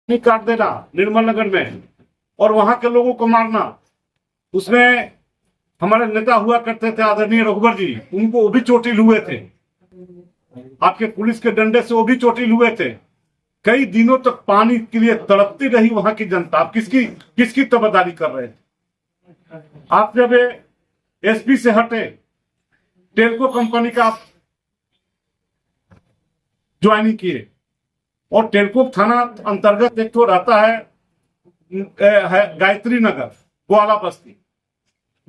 नहीं काट देना निर्मल नगर में और वहां के लोगों को मारना। उसमें हमारे नेता हुआ करते थे आदरणीय रघुवर जी, उनको वो भी चोटिल हुए थे, आपके पुलिस के डंडे से वो भी चोटिल हुए थे। कई दिनों तक पानी के लिए तड़पती रही वहां की जनता। आप किसकी किसकी तबदारी कर रहे थे? आप जब एसपी से हटे, टेल्को कंपनी का आप ज्वाइनिंग किए और टेल्को थाना अंतर्गत एक तो रहता है गायत्री नगर ग्वाला बस्ती,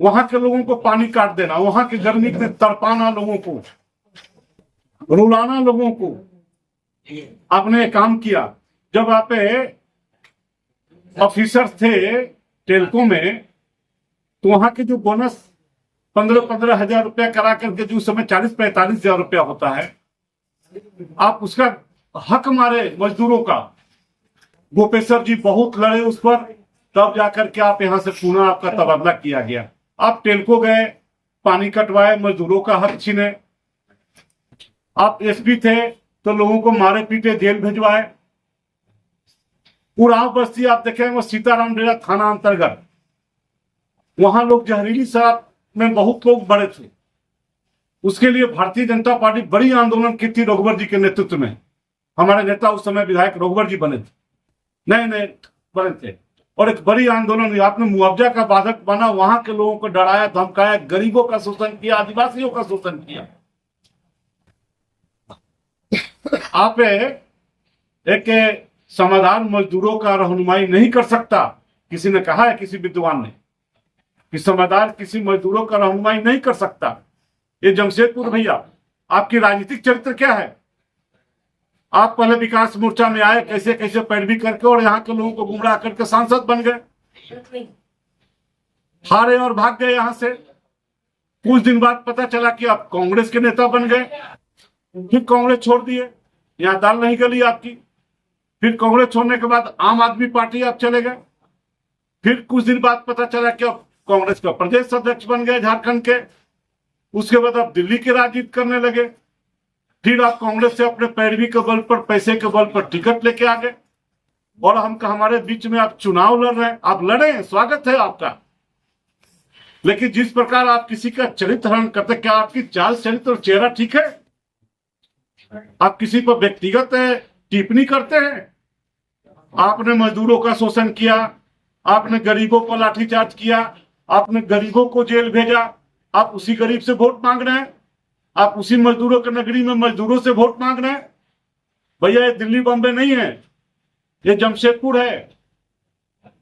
वहां के लोगों को पानी काट देना, वहां की गर्मी में तड़पाना लोगों को, रुलाना लोगों को, आपने काम किया। जब आप ऑफिसर थे टेल्को में तो वहां के जो बोनस 15-15 हजार रुपया करा करके जो समय 40-45 हजार रुपया होता है, आप उसका हक मारे मजदूरों का। गोपेश्वर जी बहुत लड़े उस पर, तब जाकर के आप यहां से पुनः आपका तबादला किया गया। आप टेल्को गए, पानी कटवाए, मजदूरों का हक छीने। आप एसपी थे तो लोगों को मारे पीटे जेल भिजवाए। उड़ाव बस्ती आप देखें, वो सीताराम डेरा थाना अंतर्गत, वहां लोग जहरीली शराब में बहुत लोग बड़े थे। उसके लिए भारतीय जनता पार्टी बड़ी आंदोलन की थी रघुवर जी के नेतृत्व में। हमारे नेता उस समय विधायक रघुवर जी बने थे, नए नए बने थे, और एक बड़ी आंदोलन हुई। आपने मुआवजा का बाधक बना, वहां के लोगों को डराया धमकाया, गरीबों का शोषण किया, आदिवासियों का शोषण किया। आप एक समाधान मजदूरों का रहनुमाई नहीं कर सकता। किसी ने कहा है, किसी विद्वान ने, कि समाधान किसी मजदूरों का रहनुमाई नहीं कर सकता। ये जमशेदपुर भैया, आपकी राजनीतिक चरित्र क्या है? आप पहले विकास मोर्चा में आए, कैसे कैसे पैरवी करके, और यहाँ के लोगों को गुमराह करके सांसद बन गए, हारे और भाग गए यहाँ से। कुछ दिन बाद पता चला कि आप कांग्रेस के नेता बन गए, फिर कांग्रेस छोड़ दिए, यहाँ दाल नहीं गली आपकी। फिर कांग्रेस छोड़ने के बाद आम आदमी पार्टी आप चले गए। फिर कुछ दिन बाद पता चला कि आप कांग्रेस का प्रदेश अध्यक्ष बन गए झारखंड के। उसके बाद आप दिल्ली की राजनीति करने लगे। फिर आप कांग्रेस से अपने पैरवी के बल पर, पैसे के बल पर टिकट लेके आ गए, और हमारे बीच में आप चुनाव लड़ रहे हैं। आप लड़े हैं, स्वागत है आपका, लेकिन जिस प्रकार आप किसी का चरित्र हरण करते, क्या आपकी चाल चरित्र और चेहरा ठीक है? आप किसी पर व्यक्तिगत टिप्पणी करते हैं। आपने मजदूरों का शोषण किया, आपने गरीबों पर लाठीचार्ज किया, आपने गरीबों को जेल भेजा। आप उसी गरीब से वोट मांग रहे हैं, आप उसी मजदूरों के नगरी में मजदूरों से वोट मांग रहे हैं। भैया ये दिल्ली बॉम्बे नहीं है, ये जमशेदपुर है।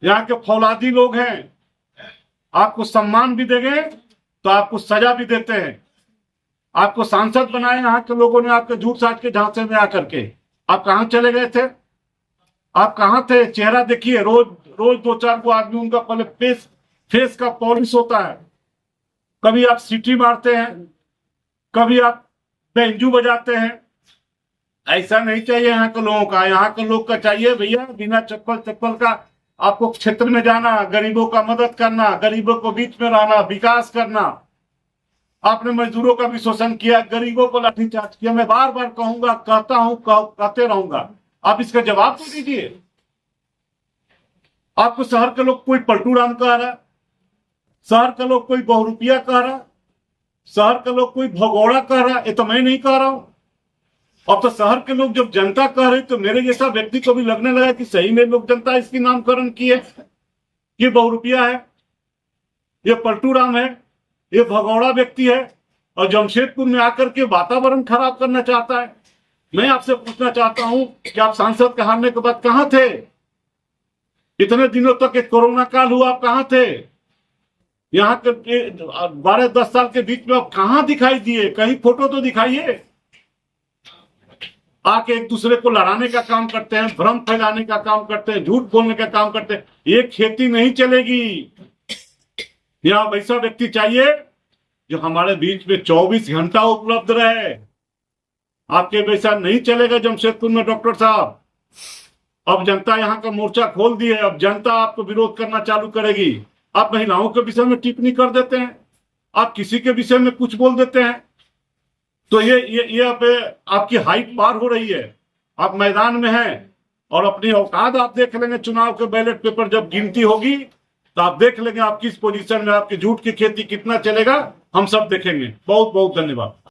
यहाँ के फौलादी लोग हैं, आपको सम्मान भी देंगे तो आपको सजा भी देते हैं। आपको सांसद बनाए यहाँ के लोगों ने, आपके झूठ साठ के झांसे में आकर के। आप कहाँ चले गए थे? आप कहाँ थे? चेहरा देखिए, रोज रोज 2-4 को आदमी उनका पहले फेस का पॉलिश होता है। कभी आप सीटी मारते हैं, कभी आप बेंजू बजाते हैं। ऐसा नहीं चाहिए यहाँ के लोगों का। यहाँ के लोग का चाहिए भैया बिना चप्पल का आपको क्षेत्र में जाना, गरीबों का मदद करना, गरीबों को बीच में रहना, विकास करना। आपने मजदूरों का भी शोषण किया, गरीबों को लाठीचार्ज किया। मैं बार बार कहूंगा, कहता हूं, कहते रहूंगा, आप इसका जवाब तो दीजिए। आपको शहर के लोग कोई पलटू राम कह रहा, शहर के लोग कोई बहुरूपिया कह रहा, शहर के लोग कोई भगोड़ा कह रहा। ये तो मैं नहीं कह रहा हूं। अब तो शहर के लोग जब जनता कह रहे तो मेरे जैसा व्यक्ति को भी लगने लगा कि सही में लोग जनता इसकी नामकरण की है, ये बहुरूपिया है, ये पलटू राम है, ये भगौड़ा व्यक्ति है, और जमशेदपुर में आकर के वातावरण खराब करना चाहता है। मैं आपसे पूछना चाहता हूं कि आप सांसद के हारने के बाद कहां थे? इतने दिनों तक एक कोरोना काल हुआ, आप कहां थे? यहाँ के 12-10 साल के बीच में आप कहां दिखाई दिए? कहीं फोटो तो दिखाइए। आके एक दूसरे को लड़ाने का काम करते हैं, भ्रम फैलाने का काम करते हैं, झूठ बोलने का काम करते हैं। ये खेती नहीं चलेगी। यहाँ वैसा व्यक्ति चाहिए जो हमारे बीच में 24 घंटा उपलब्ध रहे। आपके वैसा नहीं चलेगा जमशेदपुर में डॉक्टर साहब। अब जनता यहाँ का मोर्चा खोल दी है, अब जनता आपको विरोध करना चालू करेगी। आप महिलाओं के विषय में टिप्पणी कर देते हैं, आप किसी के विषय में कुछ बोल देते हैं, तो ये अब आपकी हाइट पार हो रही है। आप मैदान में हैं और अपनी औकात आप देख लेंगे। चुनाव के बैलेट पेपर जब गिनती होगी तो आप देख लेंगे आप किस पोजीशन में, आपकी झूठ की खेती कितना चलेगा, हम सब देखेंगे। बहुत बहुत धन्यवाद।